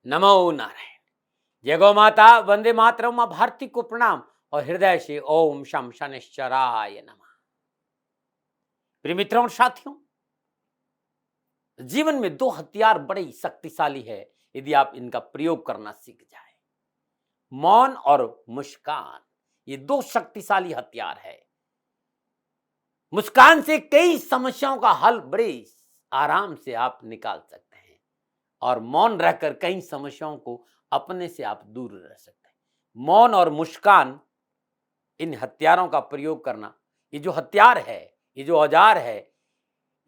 नमो नारायण। जय गौ माता, वंदे मातरम, मां भारती को प्रणाम और हृदय से ओम शम शनिश्चराय नमः। प्रिय मित्रों और साथियों, जीवन में दो हथियार बड़े ही शक्तिशाली है यदि आप इनका प्रयोग करना सीख जाए। मौन और मुस्कान, ये दो शक्तिशाली हथियार है। मुस्कान से कई समस्याओं का हल बड़े आराम से आप निकाल सकते हैं और मौन रहकर कई समस्याओं को अपने से आप दूर रह सकते हैं। मौन और मुस्कान, इन हथियारों का प्रयोग करना, ये जो हथियार है, ये जो औजार है,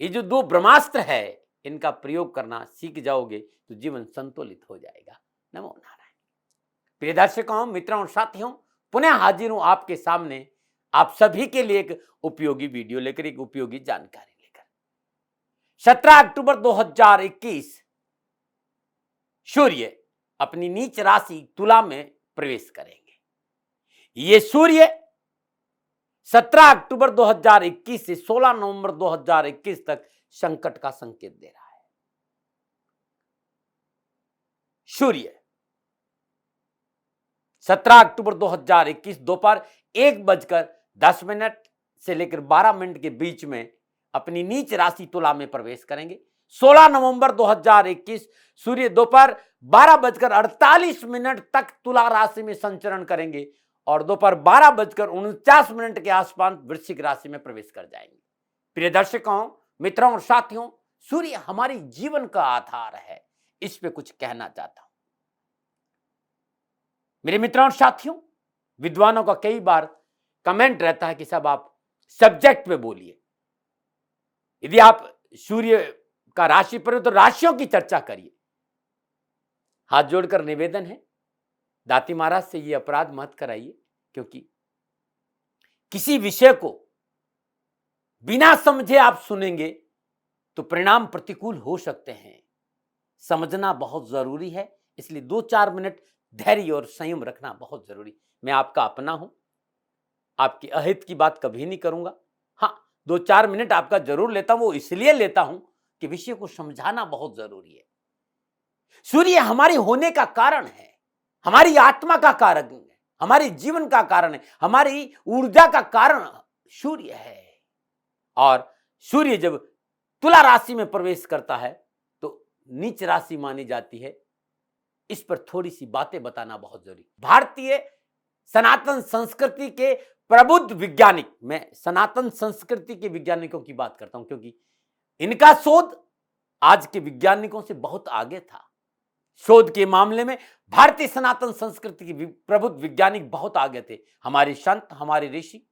ये जो दो ब्रह्मास्त्र है, इनका प्रयोग करना सीख जाओगे तो जीवन संतुलित हो जाएगा। नमो नारायण। प्रिय दर्शकों, मित्रों और साथियों, पुनः हाजिर हूं आपके सामने आप सभी के लिए एक उपयोगी वीडियो लेकर, एक उपयोगी जानकारी लेकर। 17 अक्टूबर 2021 सूर्य अपनी नीच राशि तुला में प्रवेश करेंगे। ये सूर्य 17 अक्टूबर 2021 से 16 नवंबर 2021 तक संकट का संकेत दे रहा है। सूर्य 17 अक्टूबर 2021 दोपहर 1:10 से लेकर 12 मिनट के बीच में अपनी नीच राशि तुला में प्रवेश करेंगे। 16 नवंबर 2021 सूर्य दोपहर 12:48 तक तुला राशि में संचरण करेंगे और दोपहर 12:49 के आसपास वृश्चिक राशि में प्रवेश कर जाएंगे। प्रिय दर्शकों, मित्रों और साथियों, सूर्य हमारी जीवन का आधार है, इस पे कुछ कहना चाहता हूं। मेरे मित्रों और साथियों, विद्वानों का कई बार कमेंट रहता है कि साहब आप सब्जेक्ट पे बोलिए। यदि आप सूर्य का राशि पर हो तो राशियों की चर्चा करिए। हाथ जोड़कर निवेदन है, दाती महाराज से ये अपराध मत कराइए, क्योंकि किसी विषय को बिना समझे आप सुनेंगे तो परिणाम प्रतिकूल हो सकते हैं। समझना बहुत जरूरी है, इसलिए 2-4 मिनट धैर्य और संयम रखना बहुत जरूरी। मैं आपका अपना हूं, आपकी अहित की बात कभी नहीं करूंगा। हाँ, 2-4 मिनट आपका जरूर लेता हूं, वो इसलिए लेता हूं कि विषय को समझाना बहुत जरूरी है। सूर्य हमारे होने का कारण है, हमारी आत्मा का कारण है, हमारे जीवन का कारण है, हमारी ऊर्जा का कारण सूर्य है। और सूर्य जब तुला राशि में प्रवेश करता है तो नीच राशि मानी जाती है। इस पर थोड़ी सी बातें बताना बहुत जरूरी। भारतीय सनातन संस्कृति के प्रबुद्ध वैज्ञानिक, मैं सनातन संस्कृति के वैज्ञानिकों की बात करता हूं क्योंकि इनका शोध आज के वैज्ञानिकों से बहुत आगे था। शोध के मामले में भारतीय सनातन संस्कृति के प्रबुद्ध वैज्ञानिक बहुत आगे थे। हमारे संत, हमारे ऋषि,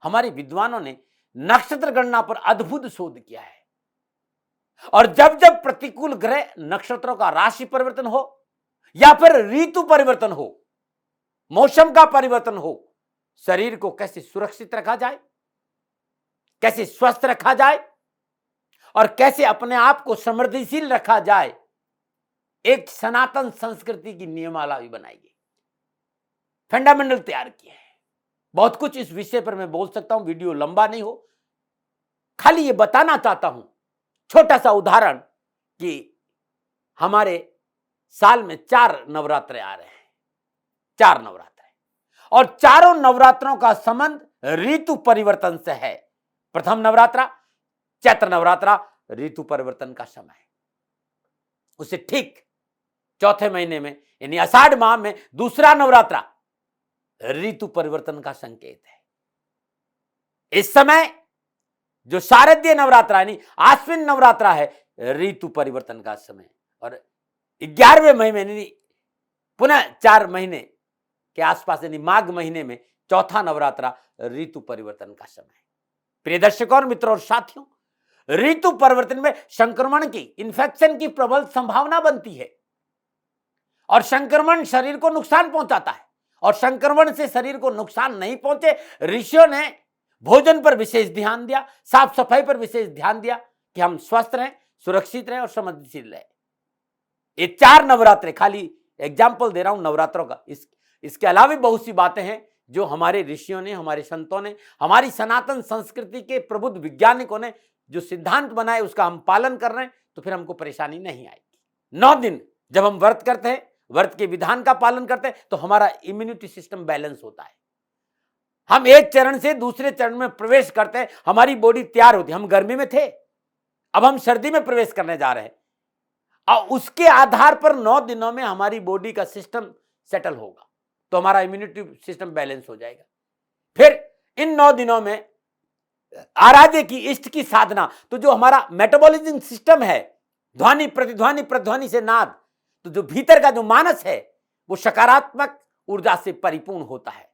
हमारे विद्वानों ने नक्षत्र गणना पर अद्भुत शोध किया है। और जब जब प्रतिकूल ग्रह, नक्षत्रों का राशि परिवर्तन हो या फिर ऋतु परिवर्तन हो, मौसम का परिवर्तन हो, शरीर को कैसे सुरक्षित रखा जाए, कैसे स्वस्थ रखा जाए और कैसे अपने आप को समृद्धिशील रखा जाए, एक सनातन संस्कृति की नियमावली भी बनाई गई, फंडामेंटल तैयार किए हैं। बहुत कुछ इस विषय पर मैं बोल सकता हूं, वीडियो लंबा नहीं हो, खाली ये बताना चाहता हूं छोटा सा उदाहरण कि हमारे साल में 4 नवरात्र आ रहे हैं, 4 नवरात्र, और चारों नवरात्रों का संबंध ऋतु परिवर्तन से है। प्रथम नवरात्रा चैत्र नवरात्रा ऋतु परिवर्तन का समय है। उसे ठीक चौथे महीने में यानी आषाढ़ माह में दूसरा नवरात्रा ऋतु परिवर्तन का संकेत है। इस समय जो शारदीय नवरात्रा यानी आश्विन नवरात्रा है, ऋतु परिवर्तन का समय, और 11वें महीने यानी पुनः 4 महीने के आसपास यानी माघ महीने में चौथा नवरात्रा ऋतु परिवर्तन का समय। प्रिय दर्शकों और मित्रों और साथियों, ऋतु परिवर्तन में संक्रमण की, इन्फेक्शन की प्रबल संभावना बनती है और संक्रमण शरीर को नुकसान पहुंचाता है। और संक्रमण से शरीर को नुकसान नहीं पहुंचे, ऋषियों ने भोजन पर विशेष ध्यान दिया, साफ सफाई पर विशेष ध्यान दिया कि हम स्वस्थ रहें, सुरक्षित रहें और समृद्धिशील रहें। ये 4 नवरात्र, खाली एग्जाम्पल दे रहा हूं नवरात्रों का, इसके अलावा भी बहुत सी बातें हैं जो हमारे ऋषियों ने, हमारे संतों ने, हमारी सनातन संस्कृति के प्रबुद्ध वैज्ञानिकों ने जो सिद्धांत बनाए उसका हम पालन कर रहे हैं, तो फिर हमको परेशानी नहीं आएगी। 9 दिन जब हम व्रत करते हैं, व्रत के विधान का पालन करते हैं, तो हमारा इम्यूनिटी सिस्टम बैलेंस होता है। हम एक चरण से दूसरे चरण में प्रवेश करते हैं, हमारी बॉडी तैयार होती है। हम गर्मी में थे, अब हम सर्दी में प्रवेश करने जा रहे हैं, और उसके आधार पर 9 दिनों में हमारी बॉडी का सिस्टम सेटल होगा, तो हमारा इम्यूनिटी सिस्टम बैलेंस हो जाएगा। फिर इन 9 दिनों में आराध्य की, इष्ट की साधना, तो जो हमारा मेटाबॉलिज्म सिस्टम है, ध्वनि प्रतिध्वनि प्रतिध्वनि से नाद, तो जो भीतर का जो मानस है वो सकारात्मक ऊर्जा से परिपूर्ण होता है,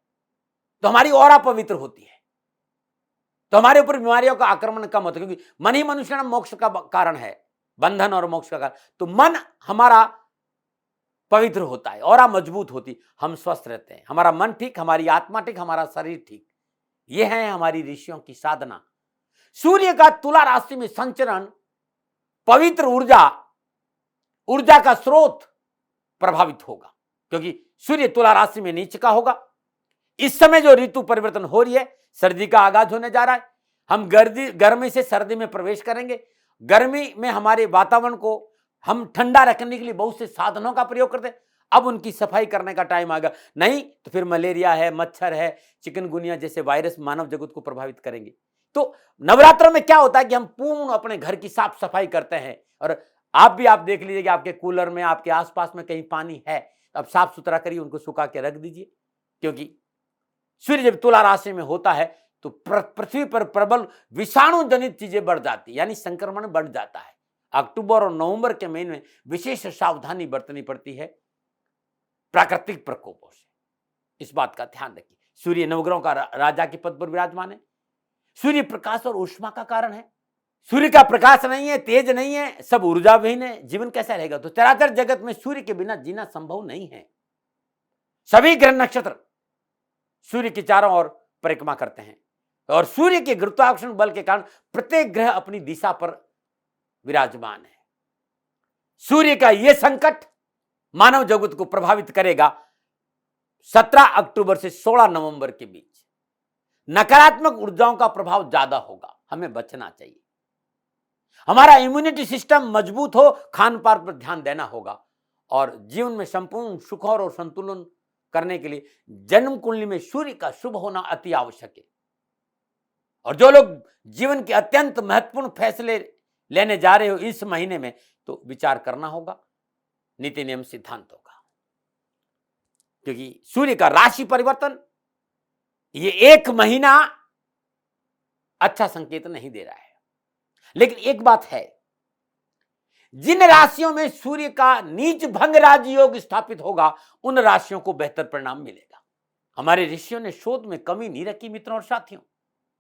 तो हमारी ऑरा पवित्र होती है, तो हमारे ऊपर बीमारियों का आक्रमण कम होता है, क्योंकि मन ही मनुष्य मोक्ष का कारण है, बंधन और मोक्ष का कारण। तो मन हमारा पवित्र होता है, ऑरा मजबूत होती, हम स्वस्थ रहते हैं, हमारा मन ठीक, हमारी आत्मा ठीक, हमारा शरीर ठीक। ये है हमारी ऋषियों की साधना। सूर्य का तुला राशि में संचरण पवित्र ऊर्जा का स्रोत प्रभावित होगा, क्योंकि सूर्य तुला राशि में नीच का होगा। इस समय जो ऋतु परिवर्तन हो रही है, सर्दी का आगाज होने जा रहा है, हम गर्मी से सर्दी में प्रवेश करेंगे। गर्मी में हमारे वातावरण को हम ठंडा रखने के लिए बहुत से साधनों का प्रयोग करते हैं, अब उनकी सफाई करने का टाइम आ गया, नहीं तो फिर मलेरिया है, मच्छर है, चिकनगुनिया जैसे वायरस मानव जगत को प्रभावित करेंगे। तो नवरात्रों में क्या होता है कि हम पूर्ण अपने घर की साफ सफाई करते हैं, और आप देख लीजिए कि आपके कूलर में, आपके आसपास में कहीं पानी है, अब साफ सुथरा करिए, उनको सुखा के रख दीजिए, क्योंकि सूर्य जब तुला राशि में होता है तो पृथ्वी पर प्रबल विषाणु जनित चीजें बढ़ जाती, यानी संक्रमण बढ़ जाता है। अक्टूबर और नवंबर के महीने में विशेष सावधानी बरतनी पड़ती है प्राकृतिक प्रकोपों से, इस बात का ध्यान रखिए। सूर्य नवग्रहों का राजा के पद पर विराजमान है। सूर्य प्रकाश और ऊष्मा का कारण है। सूर्य का प्रकाश नहीं है, तेज नहीं है, सब ऊर्जा विहीन है, जीवन कैसा रहेगा? तो चराचर जगत में सूर्य के बिना जीना संभव नहीं है। सभी ग्रह नक्षत्र सूर्य के चारों ओर परिक्रमा करते हैं, और सूर्य के गुरुत्वाकर्षण बल के कारण प्रत्येक ग्रह अपनी दिशा पर विराजमान है। सूर्य का यह संकट मानव जगत को प्रभावित करेगा 17 अक्टूबर से 16 नवंबर के बीच। नकारात्मक ऊर्जाओं का प्रभाव ज्यादा होगा, हमें बचना चाहिए। हमारा इम्यूनिटी सिस्टम मजबूत हो, खान पान पर ध्यान देना होगा, और जीवन में संपूर्ण सुख और संतुलन करने के लिए जन्म कुंडली में सूर्य का शुभ होना अति आवश्यक है। और जो लोग जीवन के अत्यंत महत्वपूर्ण फैसले लेने जा रहे हो इस महीने में, तो विचार करना होगा नीति नियम सिद्धांतों का, क्योंकि सूर्य का राशि परिवर्तन ये एक महीना अच्छा संकेत नहीं दे रहा है। लेकिन एक बात है, जिन राशियों में सूर्य का नीच भंग राजयोग स्थापित होगा, उन राशियों को बेहतर परिणाम मिलेगा। हमारे ऋषियों ने शोध में कमी नहीं रखी मित्रों और साथियों।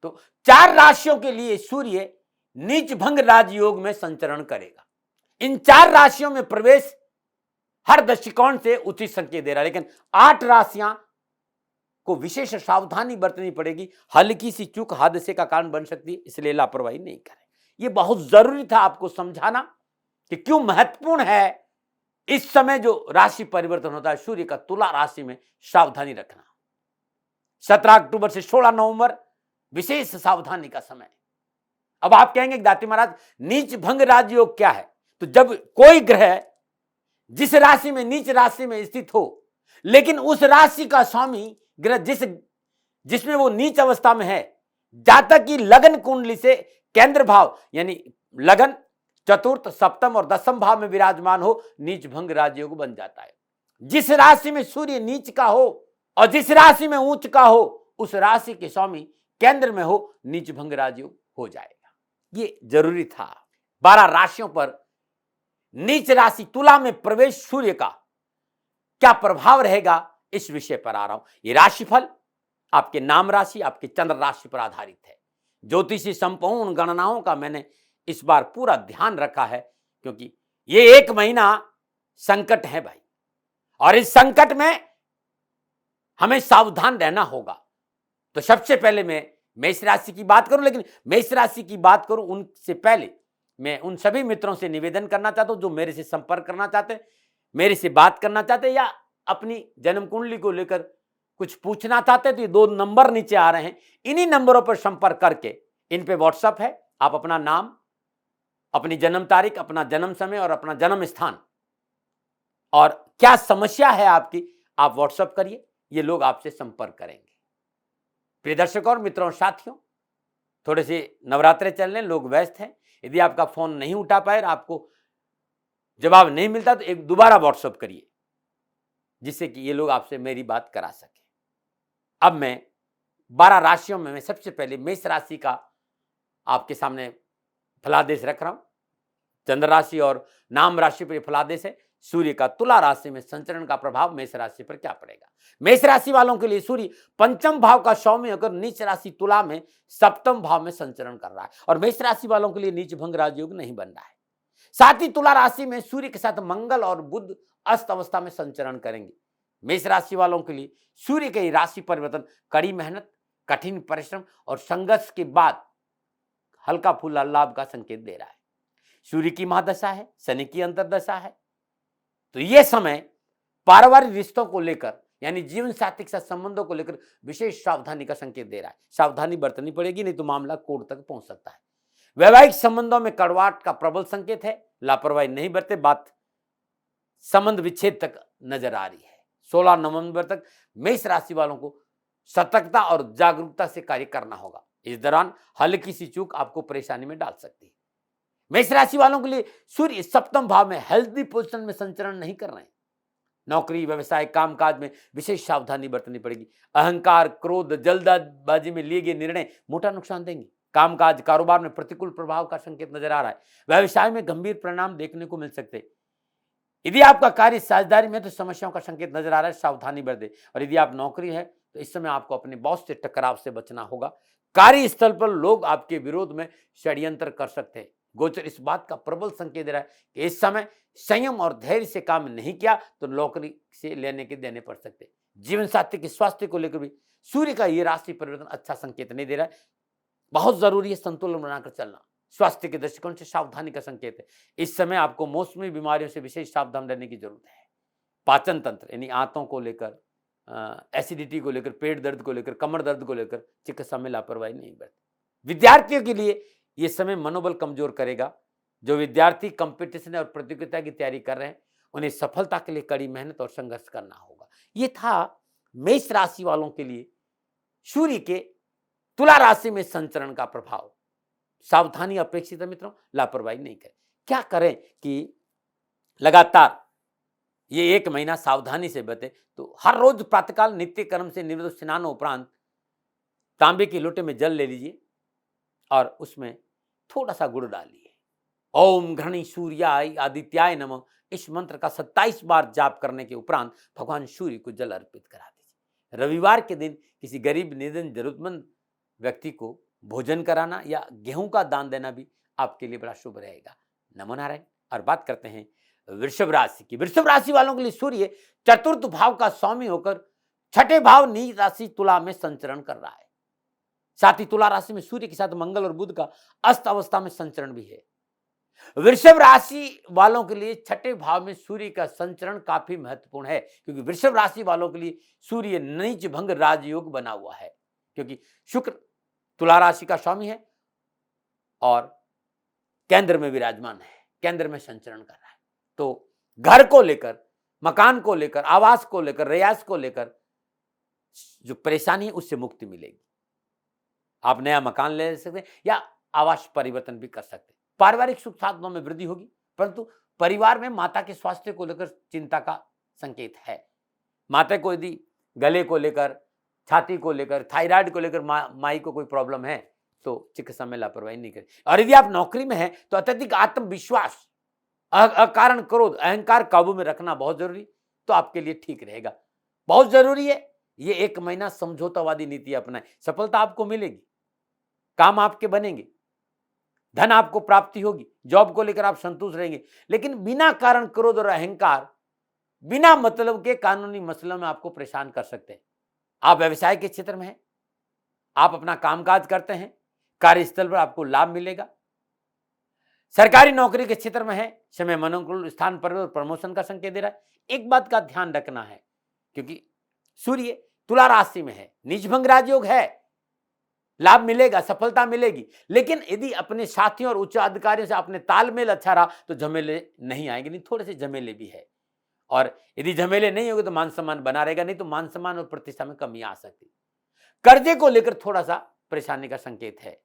तो 4 राशियों के लिए सूर्य नीच भंग राजयोग में संचरण करेगा। इन 4 राशियों में प्रवेश हर दृष्टिकोण से उचित संकेत दे रहा है, लेकिन 8 राशियां को विशेष सावधानी बरतनी पड़ेगी। हल्की सी चूक हादसे का कारण बन सकती है, इसलिए लापरवाही नहीं करें। यह बहुत जरूरी था आपको समझाना कि क्यों महत्वपूर्ण है इस समय जो राशि परिवर्तन होता है सूर्य का तुला राशि में सावधानी रखना। 17 अक्टूबर से 16 नवंबर विशेष सावधानी का समय। अब आप कहेंगे दाती महाराज नीच भंग राजयोग क्या है? तो जब कोई ग्रह जिस राशि में नीच राशि में स्थित हो, लेकिन उस राशि का स्वामी ग्रह जिसमें वो नीच अवस्था में है, जातक की लगन कुंडली से केंद्र भाव यानी लगन, चतुर्थ, सप्तम और दसम भाव में विराजमान हो, नीच भंग राजयोग बन जाता है। जिस राशि में सूर्य नीच का हो और जिस राशि में उच्च का हो, उस राशि के स्वामी केंद्र में हो, नीच भंग राजयोग हो जाएगा। ये जरूरी था। 12 राशियों पर नीच राशि तुला में प्रवेश सूर्य का क्या प्रभाव रहेगा, इस विषय पर आ रहा हूं। ये राशिफल आपके नाम राशि, आपके चंद्र राशि पर आधारित है। ज्योतिषी संपूर्ण गणनाओं का मैंने इस बार पूरा ध्यान रखा है, क्योंकि ये एक महीना संकट है भाई, और इस संकट में हमें सावधान रहना होगा। तो सबसे पहले मैं मेष राशि की बात करूं, लेकिन मेष राशि की बात करूं उनसे पहले मैं उन सभी मित्रों से निवेदन करना चाहता हूं जो मेरे से संपर्क करना चाहते हैं, मेरे से बात करना चाहते हैं, या अपनी जन्म कुंडली को लेकर कुछ पूछना चाहते हैं, तो ये 2 नंबर नीचे आ रहे हैं। इन्हीं नंबरों पर संपर्क करके, इन पे व्हाट्सएप है, आप अपना नाम, अपनी जन्म तारीख, अपना जन्म समय और अपना जन्म स्थान और क्या समस्या है आपकी, आप व्हाट्सएप करिए, ये लोग आपसे संपर्क करेंगे। प्रिय दर्शकों और मित्रों और साथियों, थोड़े से नवरात्रे चल रहे हैं, लोग व्यस्त हैं। यदि आपका फोन नहीं उठा पाए, आपको जवाब नहीं मिलता, तो एक दोबारा व्हाट्सएप करिए, जिससे कि ये लोग आपसे मेरी बात करा सके। अब मैं 12 राशियों में मैं सबसे पहले मेष राशि का आपके सामने फलादेश रख रहा हूं। चंद्र राशि और नाम राशि पर फलादेश है। सूर्य का तुला राशि में संचरण का प्रभाव मेष राशि पर क्या पड़ेगा। मेष राशि वालों के लिए सूर्य पंचम भाव का स्वामी होकर नीच राशि तुला में सप्तम भाव में संचरण कर रहा है, और मेष राशि वालों के लिए नीच भंग राजयोग नहीं बन रहा है। साथ ही तुला राशि में सूर्य के साथ मंगल और बुध अस्त अवस्था में संचरण करेंगे। मेष राशि वालों के लिए सूर्य के राशि परिवर्तन कड़ी मेहनत, कठिन परिश्रम और संघर्ष के बाद हल्का फुल्का लाभ का संकेत दे रहा है। सूर्य की महादशा है, शनि की अंतरदशा है, तो यह समय पारिवारिक रिश्तों को लेकर यानी जीवन साथी के साथ संबंधों को लेकर विशेष सावधानी का संकेत दे रहा है। सावधानी बरतनी पड़ेगी, नहीं तो मामला कोर्ट तक पहुंच सकता है। वैवाहिक संबंधों में कड़वाहट का प्रबल संकेत है, लापरवाही नहीं बरते, बात संबंध विच्छेद तक नजर आ रही है। 16 नवंबर तक मेष राशि वालों को सतर्कता और जागरूकता से कार्य करना होगा। इस दौरान हल्की सी चूक आपको परेशानी में डाल सकती है। मेष राशि वालों के लिए सूर्य सप्तम भाव में हेल्दी पोजीशन में संचरण नहीं कर रहे हैं। नौकरी, व्यवसाय, कामकाज में विशेष सावधानी बरतनी पड़ेगी। अहंकार, क्रोध, जल्दबाजी में लिए गए निर्णय मोटा नुकसान देंगे। कामकाज, कारोबार में प्रतिकूल प्रभाव का संकेत नजर आ रहा है। व्यवसाय में गंभीर परिणाम देखने को मिल सकते हैं। यदि आपका कार्य साझेदारी में, तो समस्याओं का संकेत नजर आ रहा है, सावधानी बरते। और यदि आप नौकरी है, तो इस समय आपको अपने बॉस से टकराव से बचना होगा। कार्यस्थल पर लोग आपके विरोध में षड्यंत्र कर सकते हैं। गोचर इस बात का प्रबल संकेत दे रहा है कि इस समय संयम और धैर्य से काम नहीं किया तो नौकरी से लेने के देने पड़ सकते हैं। जीवन साथी के स्वास्थ्य को लेकर भी सूर्य का यह राशि परिवर्तन अच्छा संकेत नहीं दे रहा है। बहुत जरूरी है संतुलन बनाकर चलना। स्वास्थ्य के दृष्टिकोण से सावधानी का संकेत है। इस समय आपको मौसमी बीमारियों से विशेष सावधान रहने की जरूरत है। पाचन तंत्र यानी आंतों को लेकर, एसिडिटी को लेकर, पेट दर्द को लेकर, कमर दर्द को लेकर चिकित्सा में लापरवाही नहीं बरतें। विद्यार्थियों के लिए यह समय मनोबल कमजोर करेगा। जो विद्यार्थी कंपटीशन और प्रतियोगिता की तैयारी कर रहे हैं, उन्हें सफलता के लिए कड़ी मेहनत और संघर्ष करना होगा। यह था मेष राशि वालों के लिए सूर्य के तुला राशि में संचरण का प्रभाव। सावधानी अपेक्षित है मित्रों, लापरवाही नहीं करें। क्या करें कि लगातार ये 1 महीना सावधानी से बते, तो हर रोज प्रातःकाल नित्य कर्म से निवृत्त स्नान उपरांत तांबे के लोटे में जल ले लीजिए और उसमें थोड़ा सा गुड़ डालिए। ओम घृणी सूर्याय आदित्याय नमः, इस मंत्र का 27 बार जाप करने के उपरांत भगवान सूर्य को जल अर्पित करा दीजिए। रविवार के दिन किसी गरीब, निर्धन, जरूरतमंद व्यक्ति को भोजन कराना या गेहूं का दान देना भी आपके लिए बड़ा शुभ रहेगा। नमो नारायण। और बात करते हैं वृषभ राशि की। वृषभ राशि वालों के लिए सूर्य चतुर्थ भाव का स्वामी होकर छठे भाव नीच राशि तुला में संचरण कर रहा है। साथ ही तुला राशि में सूर्य के साथ मंगल और बुध का अस्त अवस्था में संचरण भी है। वृषभ राशि वालों के लिए छठे भाव में सूर्य का संचरण काफी महत्वपूर्ण है, क्योंकि वृषभ राशि वालों के लिए सूर्य नीच भंग राजयोग बना हुआ है, क्योंकि शुक्र तुला राशि का स्वामी है और केंद्र में विराजमान है, केंद्र में संचरण कर रहा है। तो घर को लेकर, मकान को लेकर, आवास को लेकर, रियासत को लेकर जो परेशानी है उससे मुक्ति मिलेगी। आप नया मकान ले सकते हैं या आवास परिवर्तन भी कर सकते हैं। पारिवारिक सुख साधनों में वृद्धि होगी, परंतु परिवार में माता के स्वास्थ्य को लेकर चिंता का संकेत है। माता को यदि गले को लेकर, छाती को लेकर, थायराइड को लेकर माई को कोई प्रॉब्लम है तो चिकित्सा में लापरवाही नहीं करें। और यदि आप नौकरी में हैं तो अत्यधिक आत्मविश्वास, अकारण क्रोध, अहंकार काबू में रखना बहुत जरूरी, तो आपके लिए ठीक रहेगा। बहुत जरूरी है ये 1 महीना समझौतावादी नीति अपनाएं, सफलता आपको मिलेगी, काम आपके बनेंगे, धन आपको प्राप्ति होगी, जॉब को लेकर आप संतुष्ट रहेंगे। लेकिन बिना कारण क्रोध और अहंकार, बिना मतलब के कानूनी मसलों में आपको परेशान कर सकते हैं। आप व्यवसाय के क्षेत्र में हैं, आप अपना कामकाज करते हैं, कार्यस्थल पर आपको लाभ मिलेगा। सरकारी नौकरी के क्षेत्र में है, समय मनोनुकूल स्थान पर प्रमोशन का संकेत दे रहा है। एक बात का ध्यान रखना है, क्योंकि सूर्य तुला राशि में है, नीचभंग राजयोग है, लाभ मिलेगा, सफलता मिलेगी। लेकिन यदि अपने साथियों और उच्च अधिकारियों से अपने तालमेल अच्छा रहा तो झमेले नहीं आएंगे, नहीं थोड़े से झमेले भी है। और यदि झमेले नहीं होंगे तो मान सम्मान बना रहेगा, नहीं तो मान सम्मान और प्रतिष्ठा में कमी आ सकती है। कर्जे को लेकर थोड़ा सा परेशानी का संकेत है,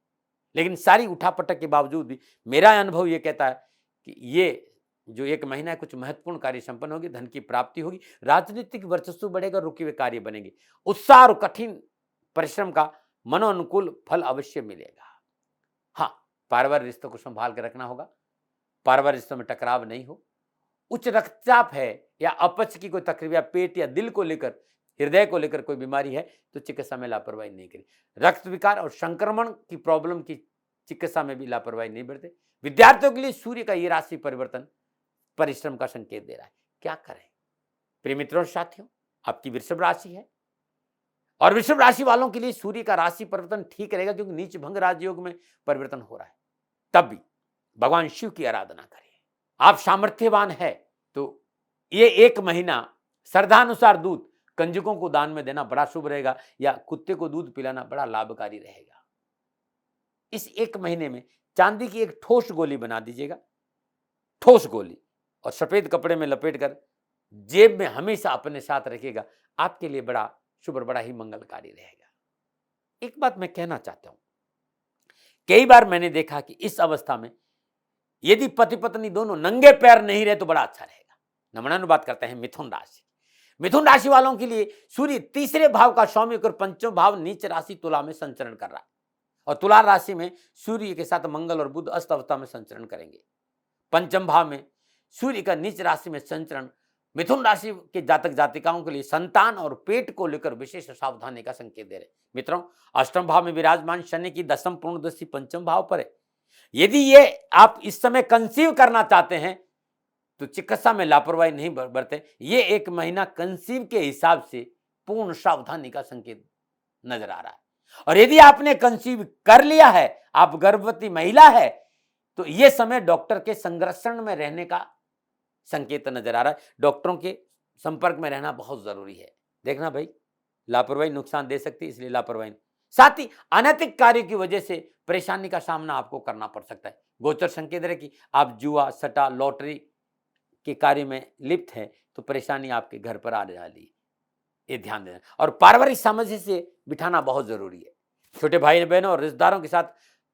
लेकिन सारी उठापटक के बावजूद भी मेरा अनुभव ये कहता है कि ये जो 1 महीना है कुछ महत्वपूर्ण कार्य संपन्न होगी, धन की प्राप्ति होगी, राजनीतिक वर्चस्व बढ़ेगा, रुके हुए कार्य बनेंगे, उत्साह और कठिन परिश्रम का मनोनुकूल फल अवश्य मिलेगा। हाँ, पारिवारिक रिश्तों को संभाल कर रखना होगा, पारिवारिक रिश्तों में टकराव नहीं हो, उच्च रक्तचाप है या अपच की कोई तकलीफ या पेट या दिल को लेकर, हृदय को लेकर कोई बीमारी है तो चिकित्सा में लापरवाही नहीं करें। रक्त विकार और संक्रमण की प्रॉब्लम की चिकित्सा में भी लापरवाही नहीं बरतें। विद्यार्थियों के लिए सूर्य का ये राशि परिवर्तन परिश्रम का संकेत दे रहा है, क्या करें? प्रिय मित्रों और साथियों, आपकी वृषभ राशि है और वृषभ राशि वालों के लिए सूर्य का राशि परिवर्तन ठीक रहेगा, क्योंकि नीच भंग राजयोग में परिवर्तन हो रहा है। तब भी भगवान शिव की आराधना करें। आप सामर्थ्यवान है तो ये 1 महीना श्रद्धानुसार दूध कंजकों को दान में देना बड़ा शुभ रहेगा, या कुत्ते को दूध पिलाना बड़ा लाभकारी रहेगा। इस 1 महीने में चांदी की एक ठोस गोली बना दीजिएगा, ठोस गोली, और सफेद कपड़े में लपेटकर जेब में हमेशा अपने साथ रखिएगा। आपके लिए बड़ा शुभ और बड़ा ही मंगलकारी रहेगा। एक बात मैं कहना चाहता हूं, कई बार मैंने देखा कि इस अवस्था में यदि पति पत्नी दोनों नंगे पैर नहीं रहे तो बड़ा अच्छा रहेगा। नमनानुवाद करते हैं मिथुन राशि। मिथुन राशि वालों के लिए सूर्य 3रे भाव का स्वामी होकर 5वें भाव नीच राशि तुला में संचरण कर रहा है, और तुला राशि में सूर्य के साथ मंगल और बुध अस्त अवस्था में संचरण करेंगे। 5वें भाव में सूर्य का नीच राशि में संचरण मिथुन राशि के जातक जातिकाओं के लिए संतान और पेट को लेकर विशेष सावधानी का संकेत दे रहे। मित्रों, 8वें भाव में विराजमान शनि की 10वीं पूर्ण दृष्टि 5वें भाव पर है। यदि ये आप इस समय कंसीव करना चाहते हैं तो चिकित्सा में लापरवाही नहीं बरतें। ये 1 महीना कंसीव के हिसाब से पूर्ण सावधानी का संकेत नजर आ रहा है। और यदि आपने कंसीव कर लिया है, आप गर्भवती महिला है, तो यह समय डॉक्टर के संरक्षण में रहने का संकेत नजर आ रहा है। डॉक्टरों के संपर्क में रहना बहुत जरूरी है। देखना भाई, लापरवाही नुकसान दे सकती है, इसलिए लापरवाही। साथ ही अनैतिक कार्य की वजह से परेशानी का सामना आपको करना पड़ सकता है। गोचर संकेत है कि आप जुआ, सट्टा, लॉटरी के कार्य में लिप्त हैं तो परेशानी आपके घर पर आ रही है, ये ध्यान देना। और पारिवारिक सामंजस्य से बिठाना बहुत जरूरी है। छोटे भाई बहनों और रिश्तेदारों के साथ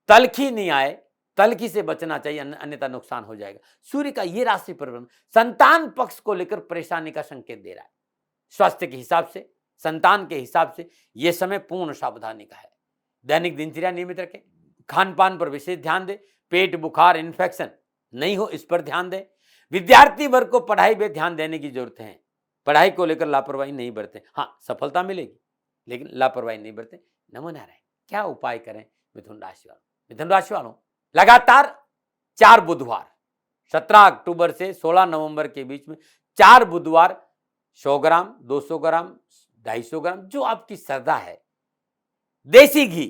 तलखी नहीं आए, तलखी से बचना चाहिए, अन्यथा नुकसान हो जाएगा। सूर्य का ये राशि परिवर्तन संतान पक्ष को लेकर परेशानी का संकेत दे रहा है। स्वास्थ्य के हिसाब से, संतान के हिसाब से यह समय पूर्ण सावधानी का है। दैनिक दिनचर्या नियमित रखें, खान पान पर विशेष ध्यान दें, पेट, बुखार, इन्फेक्शन नहीं हो इस पर ध्यान दें। विद्यार्थी वर्ग को पढ़ाई में ध्यान देने की जरूरत है। पढ़ाई को लेकर लापरवाही नहीं बरतें। हाँ, सफलता मिलेगी लेकिन लापरवाही नहीं बरतें। नमूना रहे। क्या उपाय करें मिथुन राशि वालों? मिथुन राशि वालों, लगातार 4 बुधवार 17 अक्टूबर से 16 नवंबर के बीच में 4 बुधवार 100 ग्राम, 200 ग्राम, 250 ग्राम, जो आपकी श्रद्धा है, देसी घी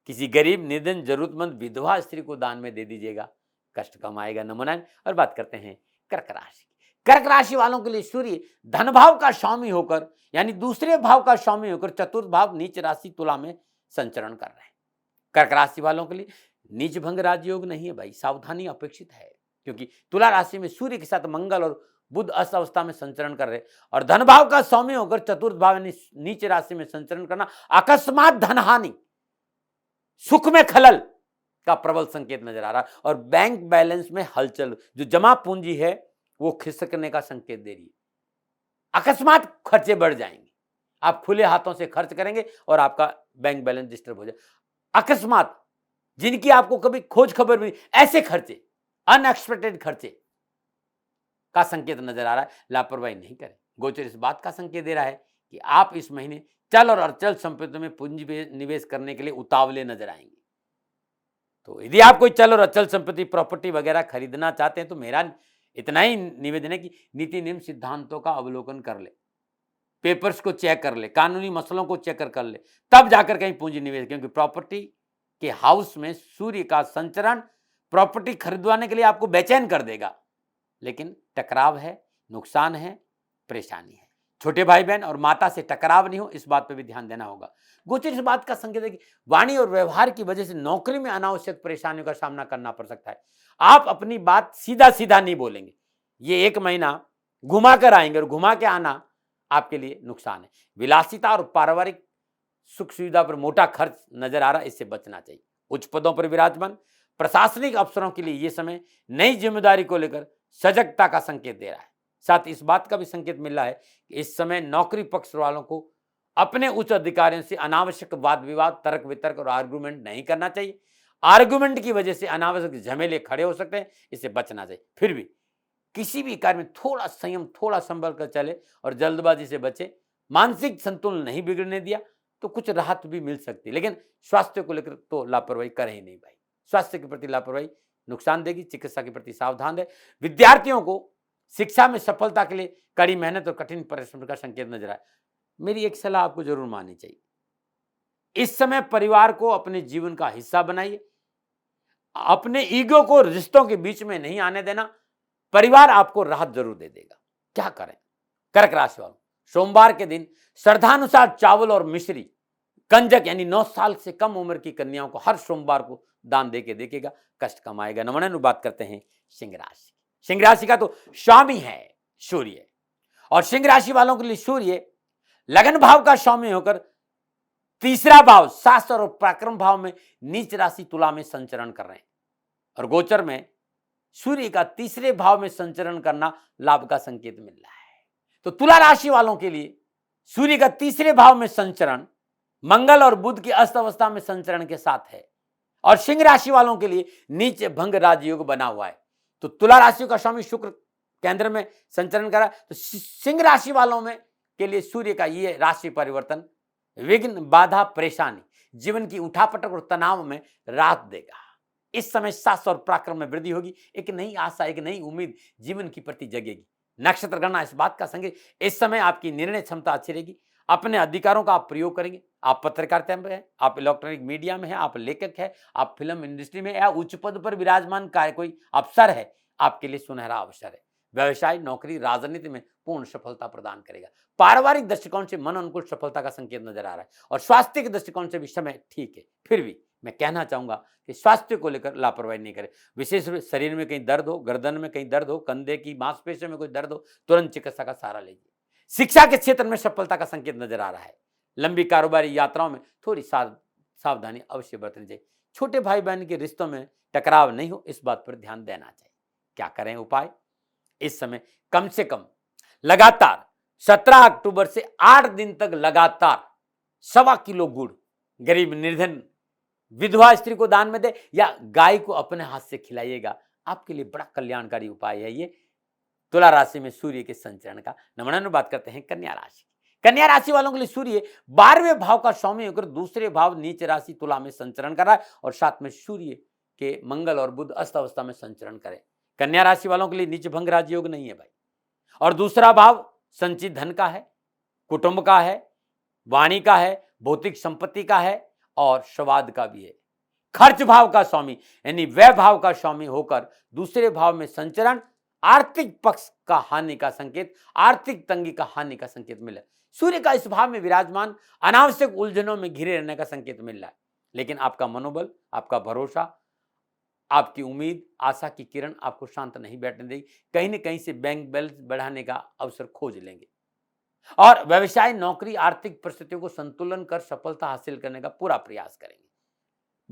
किसी गरीब, निर्धन, जरूरतमंद विधवा स्त्री को दान में दे दीजिएगा, कष्ट कम आएगा। नमूना। और बात करते हैं कर्क राशि। कर्क राशि वालों के लिए सूर्य धन भाव का स्वामी होकर, यानी दूसरे भाव का स्वामी होकर 4th भाव नीच राशि तुला में संचरण कर रहे हैं। कर्क राशि वालों के लिए नीच भंग राजयोग नहीं है भाई, सावधानी अपेक्षित है, क्योंकि तुला राशि में सूर्य के साथ मंगल और बुध अस्त अवस्था में संचरण कर रहे, और धन भाव का स्वामी होकर 4th भाव नीच राशि में संचरण करना अकस्मात धन हानि, सुख में खलल का प्रबल संकेत नजर आ रहा है। और बैंक बैलेंस में हलचल, जो जमा पूंजी है वो खिसकने का संकेत दे रही है। अकस्मात खर्चे बढ़ जाएंगे, आप खुले हाथों से खर्च करेंगे और आपका बैंक बैलेंस डिस्टर्ब हो जाए। अकस्मात जिनकी आपको कभी खोज खबर भी, ऐसे खर्चे, अनएक्सपेक्टेड खर्चे का संकेत नजर आ रहा है। लापरवाही नहीं करें। गोचर इस बात का संकेत दे रहा है कि आप इस महीने चल और अचल संपत्ति में पूंजी निवेश करने के लिए उतावले नजर आएंगे। तो यदि आप कोई चल और अचल संपत्ति, प्रॉपर्टी वगैरह खरीदना चाहते हैं तो मेरा इतना ही निवेदन है कि नीति नियम सिद्धांतों का अवलोकन कर ले, पेपर्स को चेक कर ले, कानूनी मसलों को चेक कर ले, तब जाकर कहीं पूंजी निवेश। क्योंकि प्रॉपर्टी के हाउस में सूर्य का संचरण प्रॉपर्टी खरीदवाने के लिए आपको बेचैन कर देगा, लेकिन टकराव है, नुकसान है, परेशानी है। छोटे भाई बहन और माता से टकराव नहीं हो, इस बात पर भी ध्यान देना होगा। गोचर इस बात का संकेत है कि वाणी और व्यवहार की वजह से नौकरी में अनावश्यक परेशानियों का सामना करना पड़ सकता है। आप अपनी बात सीधा सीधा नहीं बोलेंगे। ये 1 महीना घुमा कर आएंगे और घुमा के आना आपके लिए नुकसान है। विलासिता और पारिवारिक सुख सुविधा पर मोटा खर्च नजर आ रहा है, इससे बचना चाहिए। उच्च पदों पर विराजमान प्रशासनिक अफसरों के लिए यह समय नई जिम्मेदारी को लेकर सजगता का संकेत दे रहा है। साथ इस बात का भी संकेत मिल रहा है कि इस समय नौकरी पक्ष वालों को अपने उच्च अधिकारियों से अनावश्यक वाद विवाद, तर्क वितर्क और आर्गुमेंट नहीं करना चाहिए। आर्गुमेंट की वजह से अनावश्यक झमेले खड़े हो सकते हैं, इससे बचना चाहिए। फिर भी किसी भी कार्य में थोड़ा संयम, थोड़ा संभल कर चले और जल्दबाजी से बचे। मानसिक संतुलन नहीं बिगड़ने दिया तो कुछ राहत भी मिल सकती है, लेकिन स्वास्थ्य को लेकर तो लापरवाही करे ही नहीं भाई। स्वास्थ्य के प्रति लापरवाही नुकसान देगी। चिकित्सा के प्रति सावधान रहे। विद्यार्थियों को शिक्षा में सफलता के लिए कड़ी मेहनत और कठिन परिश्रम का संकेत नजर आए। मेरी एक सलाह आपको जरूर माननी चाहिए। इस समय परिवार को अपने जीवन का हिस्सा बनाइए। अपने ईगो को रिश्तों के बीच में नहीं आने देना। परिवार आपको राहत जरूर दे देगा। क्या करें? कर्क राशि वालों, सोमवार के दिन श्रद्धानुसार चावल और मिश्री कंजक यानी 9 साल से कम उम्र की कन्याओं को हर सोमवार को दान देके देखेगा, कष्ट कमाएगा। नमन बात करते हैं सिंह राशि। सिंह राशि का तो स्वामी है सूर्य, और सिंह राशि वालों के लिए सूर्य लगन भाव का स्वामी होकर तीसरा भाव शास्त्र और पराक्रम भाव में नीच राशि तुला में संचरण कर रहे हैं, और गोचर में सूर्य का तीसरे भाव में संचरण करना लाभ का संकेत मिल रहा है। तो तुला राशि वालों के लिए सूर्य का तीसरे भाव में संचरण मंगल और बुध की अस्त अवस्था में संचरण के साथ है, और सिंह राशि वालों के लिए नीचे भंग राजयोग बना हुआ है। तो तुला राशि का स्वामी शुक्र केंद्र में संचरण करा, तो सिंह राशि वालों में के लिए सूर्य का यह राशि परिवर्तन विघ्न, बाधा, परेशानी, जीवन की उठापटक और तनाव में राहत देगा। इस समय साहस और पराक्रम में वृद्धि होगी। एक नई आशा, एक नई उम्मीद जीवन की प्रति जगेगी। नक्षत्र गणना इस बात का संकेत, इस समय आपकी निर्णय क्षमता अच्छी रहेगी। अपने अधिकारों का आप प्रयोग करेंगे। आप पत्रकारिता में हैं, आप इलेक्ट्रॉनिक मीडिया में हैं, आप लेखक हैं, आप फिल्म इंडस्ट्री में या उच्च पद पर विराजमान कोई अफसर है, आपके लिए सुनहरा अवसर है। व्यवसाय, नौकरी, राजनीति में पूर्ण सफलता प्रदान करेगा। पारिवारिक दृष्टिकोण से मन अनुकूल सफलता का संकेत नजर आ रहा है, और स्वास्थ्य के दृष्टिकोण से भी समय ठीक है। फिर भी मैं कहना चाहूंगा कि स्वास्थ्य को लेकर लापरवाही नहीं करें। विशेष रूप से शरीर में कहीं दर्द हो, गर्दन में कहीं दर्द हो, कंधे की मांसपेशियों में कोई दर्द हो, तुरंत चिकित्सा का सहारा लीजिए। शिक्षा के क्षेत्र में सफलता का संकेत नजर आ रहा है। लंबी कारोबारी यात्राओं में थोड़ी सावधानी अवश्य बरतनी चाहिए। छोटे भाई बहन के रिश्तों में टकराव नहीं हो, इस बात पर ध्यान देना चाहिए। क्या करें उपाय? इस समय कम से कम लगातार 17 अक्टूबर से 8 दिन तक लगातार 1.25 किलो गुड़ गरीब, निर्धन, विधवा स्त्री को दान में दे, या गाय को अपने हाथ से खिलाइएगा। आपके लिए बड़ा कल्याणकारी उपाय है ये तुला राशि में सूर्य के संचरण का। नमन बात करते हैं कन्या राशि। कन्या राशि वालों के लिए सूर्य 12वें भाव का स्वामी होकर दूसरे भाव नीच राशि तुला में संचरण कर रहा है, और साथ में सूर्य के मंगल और बुध अस्त अवस्था में संचरण करें। कन्या राशि वालों के लिए नीच भंग राजयोग नहीं है भाई, और दूसरा भाव संचित धन का है, कुटुंब का है, वाणी का है, भौतिक संपत्ति का है, और स्वाद का भी है। खर्च भाव का स्वामी यानी व्यय भाव का स्वामी होकर दूसरे भाव में संचरण आर्थिक पक्ष का हानि का संकेत, आर्थिक तंगी का हानि का संकेत मिला। सूर्य का इस भाव में विराजमान अनावश्यक उलझनों में घिरे रहने का संकेत मिल रहा है, लेकिन आपका मनोबल, आपका भरोसा, आपकी उम्मीद, आशा की किरण आपको शांत नहीं बैठने देगी। कहीं न कहीं से बैंक बैलेंस बढ़ाने का अवसर खोज लेंगे, और व्यवसाय, नौकरी, आर्थिक परिस्थितियों को संतुलन कर सफलता हासिल करने का पूरा प्रयास करेंगे।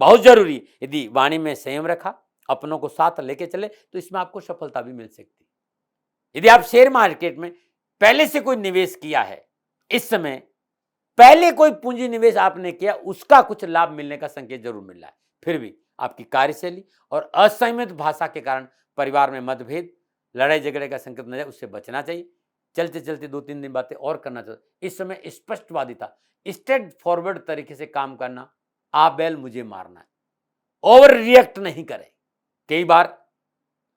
बहुत जरूरी, यदि वाणी में संयम रखा, अपनों को साथ लेके चले, तो इसमें आपको सफलता भी मिल सकती है। यदि आप शेयर मार्केट में पहले से कोई निवेश किया है, इस समय पहले कोई पूंजी निवेश आपने किया, उसका कुछ लाभ मिलने का संकेत जरूर मिल रहा है। फिर भी आपकी कार्यशैली और असंयमित भाषा के कारण परिवार में मतभेद, लड़ाई झगड़े का संकेत नजर, उससे बचना चाहिए। चलते चलते 2-3 दिन बातें और करना चाहिए। इस समय स्पष्टवादिता, स्ट्रेट फॉरवर्ड तरीके से काम करना, आ बैल मुझे मारना है, ओवर रिएक्ट नहीं करें। कई बार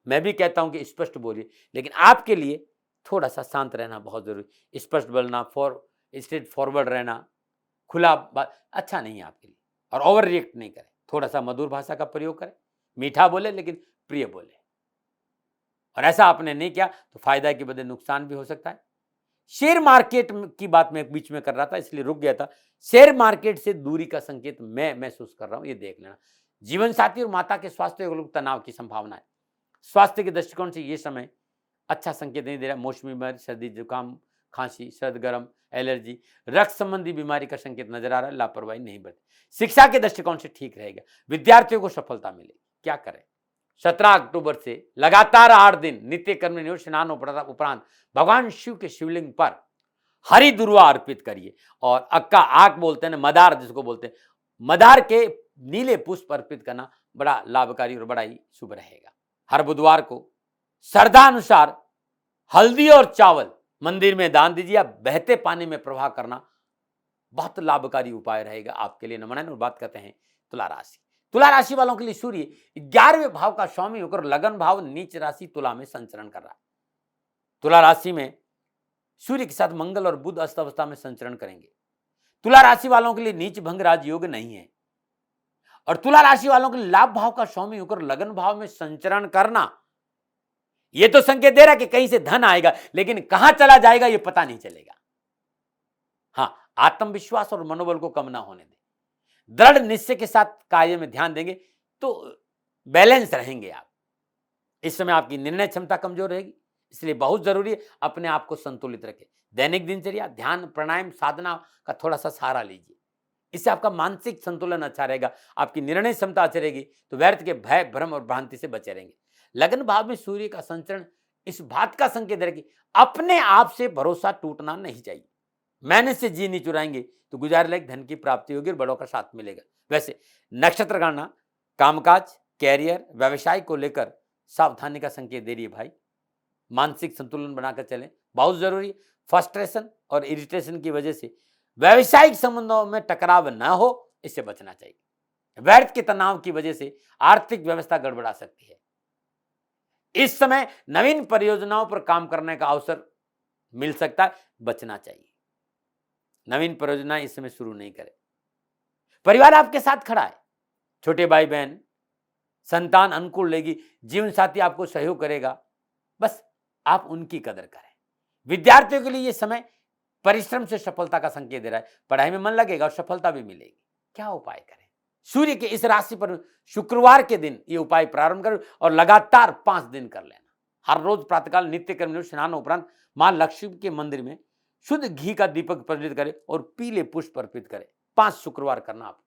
मैं भी कहता हूं कि स्पष्ट बोलिए, लेकिन आपके लिए थोड़ा सा शांत रहना बहुत जरूरी। स्पष्ट बोलना, स्ट्रेट फॉरवर्ड रहना, खुला बात अच्छा नहीं है आपके लिए, और ओवर रिएक्ट नहीं करें। थोड़ा सा मधुर भाषा का प्रयोग करें, मीठा बोले लेकिन प्रिय बोले, और ऐसा आपने नहीं किया तो फायदा के बदले नुकसान भी हो सकता है। शेयर मार्केट की बात मैं बीच में कर रहा था, इसलिए रुक गया था। शेयर मार्केट से दूरी का संकेत मैं महसूस कर रहा हूं, ये देख लेना। जीवन साथी और माता के स्वास्थ्य और तनाव की संभावना है। स्वास्थ्य के दृष्टिकोण से यह समय अच्छा संकेत नहीं दे रहा। मौसमी बीमारी, सर्दी जुकाम, खांसी, सर्द गर्म, एलर्जी, रक्त संबंधी बीमारी का संकेत नजर आ रहा है। लापरवाही नहीं बरतें। शिक्षा के दृष्टिकोण से ठीक रहेगा। विद्यार्थियों को सफलता मिलेगी। क्या करें? 17 अक्टूबर से लगातार 8 दिन नित्य कर्म नियोग स्नान उपरांत भगवान शिव के शिवलिंग पर हरी दुर्वा अर्पित करिए और अक्का आक बोलते हैं, मदार जिसको बोलते हैं, मदार के नीले पुष्प अर्पित करना बड़ा लाभकारी और बड़ा ही शुभ रहेगा। हर बुधवार को श्रद्धा अनुसार हल्दी और चावल मंदिर में दान दीजिए या बहते पानी में प्रवाह करना बहुत लाभकारी उपाय रहेगा आपके लिए। नमन। और बात करते हैं तुला राशि। तुला राशि वालों के लिए सूर्य 11वें भाव का स्वामी होकर लगन भाव नीच राशि तुला में संचरण कर रहा है। तुला राशि में सूर्य के साथ मंगल और बुध अस्त अवस्था में संचरण करेंगे। तुला राशि वालों के लिए नीच भंग राजयोग नहीं है और तुला राशि वालों के लिए लाभ भाव का स्वामी होकर लगन भाव में संचरण करना यह तो संकेत दे रहा कि कहीं से धन आएगा, लेकिन कहां चला जाएगा यह पता नहीं चलेगा। हां, आत्मविश्वास और मनोबल को कम ना होने दें। दृढ़ निश्चय के साथ कार्य में ध्यान देंगे तो बैलेंस रहेंगे आप। इस समय आपकी निर्णय क्षमता कमजोर रहेगी, इसलिए बहुत जरूरी है अपने आप को संतुलित रखें। दैनिक दिनचर्या, ध्यान, प्राणायाम, साधना का थोड़ा सा सहारा लीजिए। इससे आपका मानसिक संतुलन अच्छा रहेगा, आपकी निर्णय क्षमता अच्छी रहेगी, तो व्यर्थ के भय, भ्रम और भ्रांति से बचे रहेंगे। लगन भाव में सूर्य का संचरण इस बात का संकेत दे रहा है कि अपने आप से भरोसा टूटना नहीं चाहिए। मैंने से जी नहीं चुराएंगे तो गुजार लायक धन की प्राप्ति होगी और बड़ों का साथ मिलेगा। वैसे नक्षत्र गणना, कामकाज, कैरियर, व्यवसाय को लेकर सावधानी का संकेत दे रही है भाई। मानसिक संतुलन बनाकर चलें, बहुत जरूरी। फ्रस्ट्रेशन और इरिटेशन की वजह से व्यवसायिक संबंधों में टकराव न हो, इससे बचना चाहिए। व्यर्थ के तनाव की वजह से आर्थिक व्यवस्था गड़बड़ा सकती है। इस समय नवीन परियोजनाओं पर काम करने का अवसर मिल सकता है, बचना चाहिए। नवीन परियोजना इस समय शुरू नहीं करें। परिवार आपके साथ खड़ा है, छोटे भाई बहन, संतान अनुकूल लेगी, जीवन साथी आपको सहयोग करेगा, बस आप उनकी कदर करें। विद्यार्थियों के लिए यह समय परिश्रम से सफलता का संकेत दे रहा है। पढ़ाई में मन लगेगा और सफलता भी मिलेगी। क्या उपाय करें? सूर्य के इस राशि पर शुक्रवार के दिन ये उपाय प्रारंभ करें और लगातार 5 दिन कर लेना। हर रोज प्रातःकाल नित्य कर्म स्नान उपरांत मां लक्ष्मी के मंदिर में शुद्ध घी का दीपक प्रज्वलित करें और पीले पुष्प अर्पित करें। 5 शुक्रवार करना आप,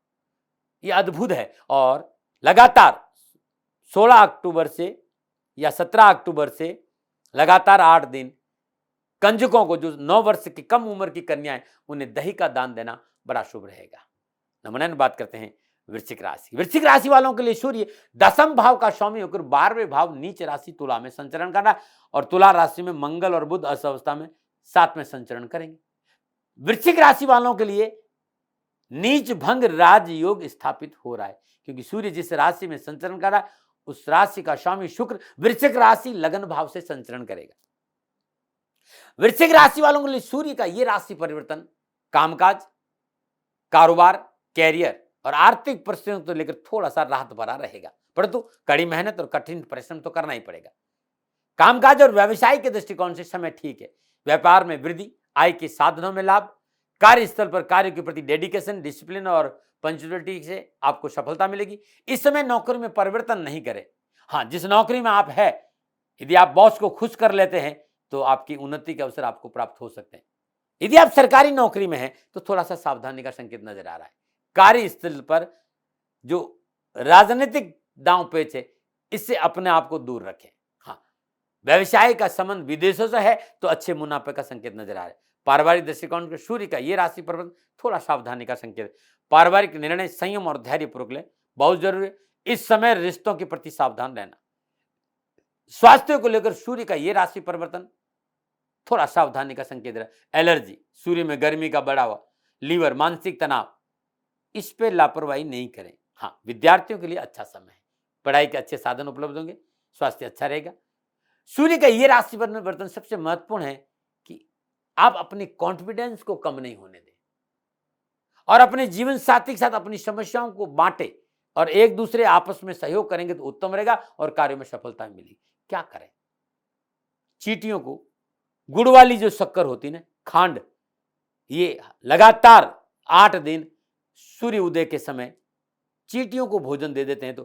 ये अद्भुत है। और लगातार 16 अक्टूबर से या 17 अक्टूबर से लगातार 8 दिन कंजकों को, जो 9 वर्ष की कम उम्र की कन्याएं, उन्हें दही का दान देना बड़ा शुभ रहेगा। नमन। बात करते हैं वृश्चिक राशि। वृश्चिक राशि वालों के लिए सूर्य 10वें भाव का स्वामी होकर 12वें भाव नीच राशि तुला में संचरण कर रहा है और तुला राशि में मंगल और बुध अस्त अवस्था में साथ में संचरण करेंगे। वृश्चिक राशि वालों के लिए नीच भंग राजयोग स्थापित हो रहा है, क्योंकि सूर्य जिस राशि में संचरण कर रहा है उस राशि का स्वामी शुक्र वृश्चिक राशि लगन भाव से संचरण करेगा। वृश्चिक राशि वालों के लिए सूर्य का यह राशि परिवर्तन कामकाज, कारोबार, कैरियर और आर्थिक परिस्थितियों को लेकर थोड़ा सा राहत भरा रहेगा, परंतु कड़ी मेहनत और कठिन परिश्रम तो करना ही पड़ेगा। कामकाज और व्यवसाय के दृष्टिकोण से समय ठीक है। व्यापार में वृद्धि, आय के साधनों में लाभ, कार्यस्थल पर कार्य के प्रति डेडिकेशन, डिसिप्लिन और पंक्चुअलिटी से आपको सफलता मिलेगी। इस समय नौकरी में परिवर्तन नहीं करें। हाँ, जिस नौकरी में आप है, यदि आप बॉस को खुश कर लेते हैं तो आपकी उन्नति के अवसर आपको प्राप्त हो सकते हैं। यदि आप सरकारी नौकरी में हैं तो थोड़ा सा सावधानी का संकेत नजर आ रहा है। कार्यस्थल पर जो राजनीतिक दांव पेच है, इससे अपने आप को दूर रखें। हाँ, व्यवसाय का संबंध विदेशों से है तो अच्छे मुनाफे का संकेत नजर आ रहा है। पारिवारिक दृष्टिकोण से सूर्य का यह राशि पर थोड़ा सावधानी का संकेत है। पारिवारिक निर्णय संयम और धैर्य पूर्वक लें, बहुत जरूरी है। इस समय रिश्तों के प्रति सावधान रहना। स्वास्थ्य को लेकर सूर्य का यह राशि परिवर्तन थोड़ा सावधानी का संकेत है। एलर्जी, सूर्य में गर्मी का बढ़ावा, लीवर, मानसिक तनाव, इस पे लापरवाही नहीं करें। हाँ, विद्यार्थियों के लिए अच्छा समय है, पढ़ाई के अच्छे साधन उपलब्ध होंगे, स्वास्थ्य अच्छा रहेगा। सूर्य का यह राशि परिवर्तन सबसे महत्वपूर्ण है कि आप अपने कॉन्फिडेंस को कम नहीं होने दें और अपने जीवन साथी के साथ अपनी समस्याओं को बांटे और एक दूसरे आपस में सहयोग करेंगे तो उत्तम रहेगा और कार्यों में सफलता मिलेगी। क्या करें? चींटियों को गुड़ वाली जो शक्कर होती है ना, खांड, ये लगातार 8 दिन सूर्य उदय के समय चींटियों को भोजन दे देते हैं तो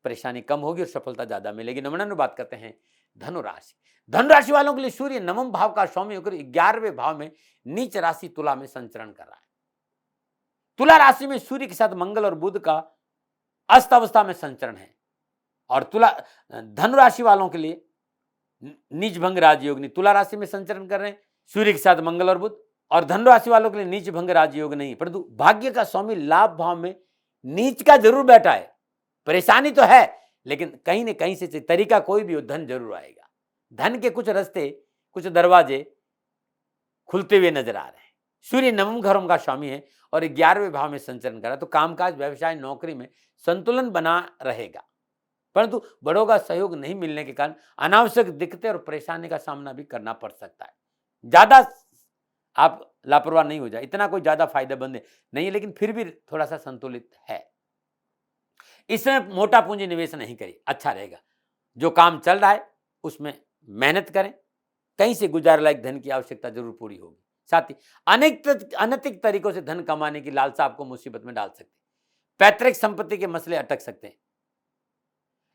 परेशानी कम होगी और सफलता ज्यादा मिलेगी। नमन। बात करते हैं धनु राशि। धनु राशि वालों के लिए सूर्य नवम भाव का स्वामी होकर 11वें भाव में नीच राशि तुला में संचरण कर रहा है। तुला राशि में सूर्य के साथ मंगल और बुध का अस्त अवस्था में संचरण है। और धनु राशि वालों के लिए नीच भंग राजयोग नहीं, तुला राशि में संचरण कर रहे हैं सूर्य के साथ मंगल और बुध, और धनु राशि वालों के लिए नीच भंग राजयोग नहीं, परंतु भाग्य का स्वामी लाभ भाव में नीच का जरूर बैठा है। परेशानी तो है, लेकिन कहीं न कहीं से तरीका कोई भी हो, धन जरूर आएगा। धन के कुछ रास्ते, कुछ दरवाजे खुलते हुए नजर आ रहे हैं। सूर्य नवम घरों का स्वामी है और 11वें भाव में संचरण कर रहा है, तो कामकाज, व्यवसाय, नौकरी में संतुलन बना रहेगा, परंतु बड़ों का सहयोग नहीं मिलने के कारण अनावश्यक दिक्कतें और परेशानी का सामना भी करना पड़ सकता है। ज्यादा आप लापरवाह नहीं हो जाए, इतना कोई ज्यादा फायदेमंद नहीं है, लेकिन फिर भी थोड़ा सा संतुलित है। इसमें मोटा पूंजी निवेश नहीं करिए, अच्छा रहेगा। जो काम चल रहा है उसमें मेहनत करें, कहीं से गुजारे लायक धन की आवश्यकता जरूर पूरी होगी। साथ ही अनैतिक तरीकों से धन कमाने की लालसा आपको मुसीबत में डाल सकती है। पैतृक संपत्ति के मसले अटक सकते हैं।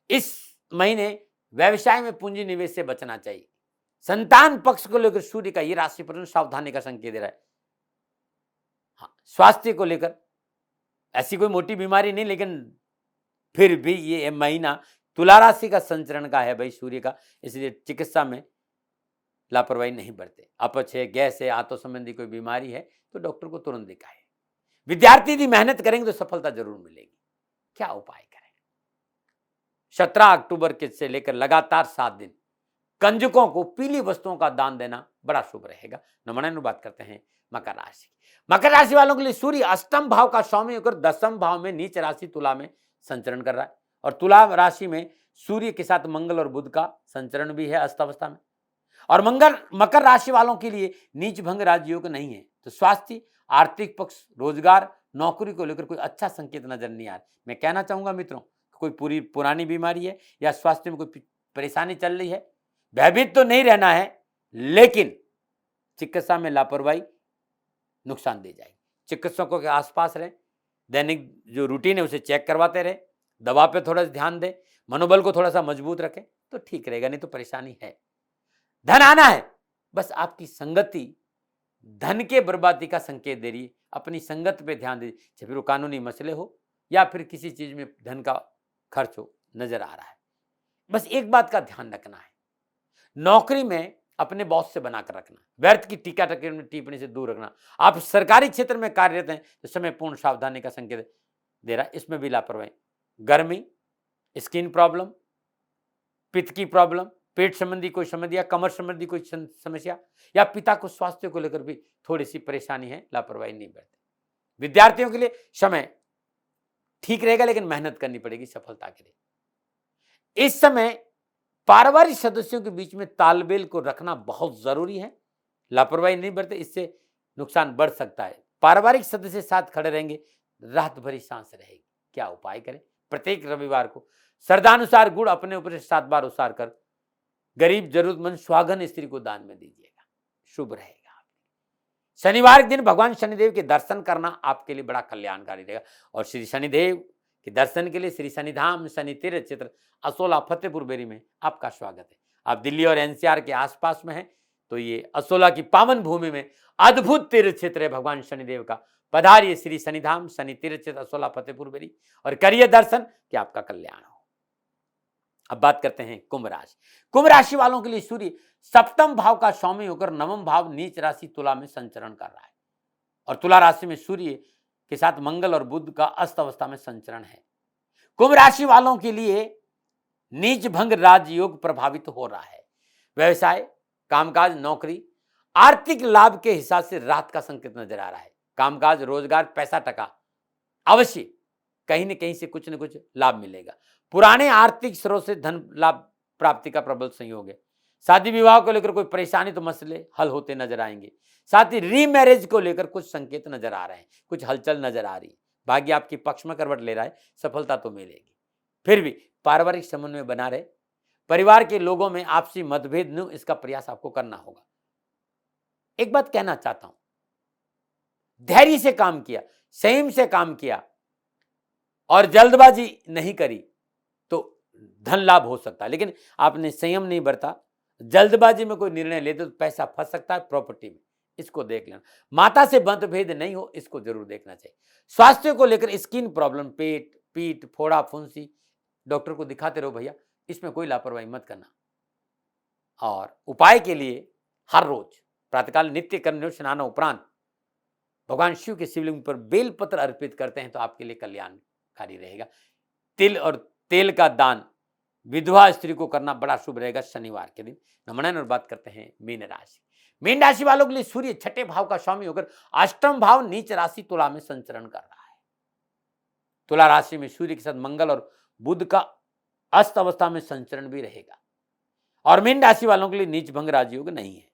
इस महीने व्यवसाय में पूंजी निवेश से बचना चाहिए। संतान पक्ष को लेकर सूर्य का ये राशि पर सावधानी का संकेत दे रहा है। हाँ, स्वास्थ्य को लेकर ऐसी कोई मोटी बीमारी नहीं, लेकिन फिर भी ये महीना तुला राशि का संचरण का है भाई सूर्य का, इसलिए चिकित्सा में लापरवाही नहीं बरते। अपच है, गैस है, आंतों संबंधी कोई बीमारी है तो डॉक्टर को तुरंत दिखाएं। विद्यार्थी यदि मेहनत करेंगे तो सफलता जरूर मिलेगी। क्या उपाय करें? 17 अक्टूबर के से लेकर लगातार 7 दिन कंजकों को पीली वस्तुओं का दान देना बड़ा शुभ रहेगा। नमन बात करते हैं मकर राशि। मकर राशि वालों के लिए सूर्य अष्टम भाव का स्वामी होकर 10वें भाव में नीच राशि तुला में संचरण कर रहा है, और तुला राशि में सूर्य के साथ मंगल और बुध का संचरण भी है अस्त अवस्था में। और मकर राशि वालों के लिए नीच भंग राजयोग नहीं है, तो स्वास्थ्य, आर्थिक पक्ष, रोजगार, नौकरी को लेकर कोई अच्छा संकेत नजर नहीं आ रहा। मैं कहना चाहूंगा मित्रों, कोई पुरानी बीमारी है या स्वास्थ्य में कोई परेशानी चल रही है, भयभीत तो नहीं रहना है, लेकिन चिकित्सा में लापरवाही नुकसान दे जाएगी। चिकित्सकों के आसपास रहें, दैनिक जो रूटीन है उसे चेक करवाते रहे, दवा पे थोड़ा ध्यान दें, मनोबल को थोड़ा सा मजबूत रखें तो ठीक रहेगा, नहीं तो परेशानी है। धन आना है, बस आपकी संगति धन के बर्बादी का संकेत दे रही है। अपनी संगत पे ध्यान दीजिए, चाहे फिर वो कानूनी मसले हो या फिर किसी चीज में धन का खर्च हो, नजर आ रहा है। बस एक बात का ध्यान रखना है, नौकरी में अपने बॉस से बनाकर रखना, व्यर्थ की टीका टिप्पणी से दूर रखना। आप सरकारी क्षेत्र में कार्यरत हैं तो समय पूर्ण सावधानी का संकेत दे रहा है, इसमें भी लापरवाही। गर्मी, स्किन प्रॉब्लम, पित्त की प्रॉब्लम, पेट संबंधी कोई समस्या, कमर संबंधी कोई समस्या, या पिता को स्वास्थ्य को लेकर भी थोड़ी सी परेशानी है, लापरवाही नहीं बरतें। विद्यार्थियों के लिए समय ठीक रहेगा, लेकिन मेहनत करनी पड़ेगी सफलता के लिए। इस समय पारिवारिक सदस्यों के बीच में तालमेल को रखना बहुत जरूरी है, लापरवाही नहीं बरते, इससे नुकसान बढ़ सकता है। पारिवारिक सदस्य साथ खड़े रहेंगे, राहत भरी सांस रहेगी। क्या उपाय करें? प्रत्येक रविवार को श्रद्धानुसार गुड़ अपने ऊपर 7 बार उसार कर गरीब, जरूरतमंद, स्वागन स्त्री को दान में दीजिएगा, शुभ रहेगा। शनिवार के दिन भगवान शनिदेव के दर्शन करना आपके लिए बड़ा कल्याणकारी रहेगा। और श्री शनिदेव के दर्शन के लिए श्री शनिधाम शनि तीर्थ क्षेत्र असोला फतेहपुर बेरी में आपका स्वागत है। आप दिल्ली और एनसीआर के आसपास में हैं तो ये असोला की पावन भूमि में अद्भुत तीर्थ क्षेत्र है भगवान शनिदेव का। पधारिए श्री शनिधाम शनि तीर्थ क्षेत्र असोला फतेहपुर बेरी और करिए दर्शन कि आपका कल्याण हो। अब बात करते हैं कुंभ राशि। कुंभ राशि वालों के लिए सूर्य 7वें भाव का स्वामी होकर 9वें भाव नीच राशि तुला में संचरण कर रहा है, और तुला राशि में सूर्य के साथ मंगल और बुध का अस्त अवस्था में संचरण है। कुंभ राशि वालों के लिए नीच भंग राजयोग प्रभावित हो रहा है। व्यवसाय, कामकाज, नौकरी, आर्थिक लाभ के हिसाब से राहत का संकेत नजर आ रहा है। कामकाज, रोजगार, पैसा टका अवश्य कहीं न कहीं से कुछ न कुछ लाभ मिलेगा। पुराने आर्थिक स्रोत से धन लाभ प्राप्ति का प्रबल संयोग है। शादी विवाह को लेकर कोई परेशानी तो मसले हल होते नजर आएंगे। साथ ही रीमैरिज को लेकर कुछ संकेत नजर आ रहे हैं, कुछ हलचल नजर आ रही है। भाग्य आपके पक्ष में करवट ले रहा है, सफलता तो मिलेगी। फिर भी पारिवारिक संबंध में बना रहे, परिवार के लोगों में आपसी मतभेद न, इसका प्रयास आपको करना होगा। एक बात कहना चाहता हूं, धैर्य से काम किया, संयम से काम किया और जल्दबाजी नहीं करी तो धन लाभ हो सकता है, लेकिन आपने संयम नहीं बरता, जल्दबाजी में कोई निर्णय लेते तो पैसा फंस सकता है प्रॉपर्टी में, इसको देख लेना। माता से मतभेद नहीं हो, इसको जरूर देखना चाहिए। स्वास्थ्य को लेकर स्किन प्रॉब्लम, पेट, पीठ, फोड़ा, फुंसी, डॉक्टर को दिखाते रहो भैया, इसमें कोई लापरवाही मत करना। और उपाय के लिए हर रोज प्रातःकाल नित्य कर्म स्नान उपरांत भगवान शिव के शिवलिंग पर बेलपत्र अर्पित करते हैं तो आपके लिए कल्याणकारी रहेगा। तिल और तेल का दान विधवा स्त्री को करना बड़ा शुभ रहेगा शनिवार के दिन। नमन। और बात करते हैं मीन राशि। मीन राशि वालों के लिए सूर्य छठे भाव का स्वामी होकर अष्टम भाव नीच राशि तुला में संचरण कर रहा है। तुला राशि में सूर्य के साथ मंगल और बुध का अस्त अवस्था में संचरण भी रहेगा। और मीन राशि वालों के लिए नीच भंग राजयोग नहीं है।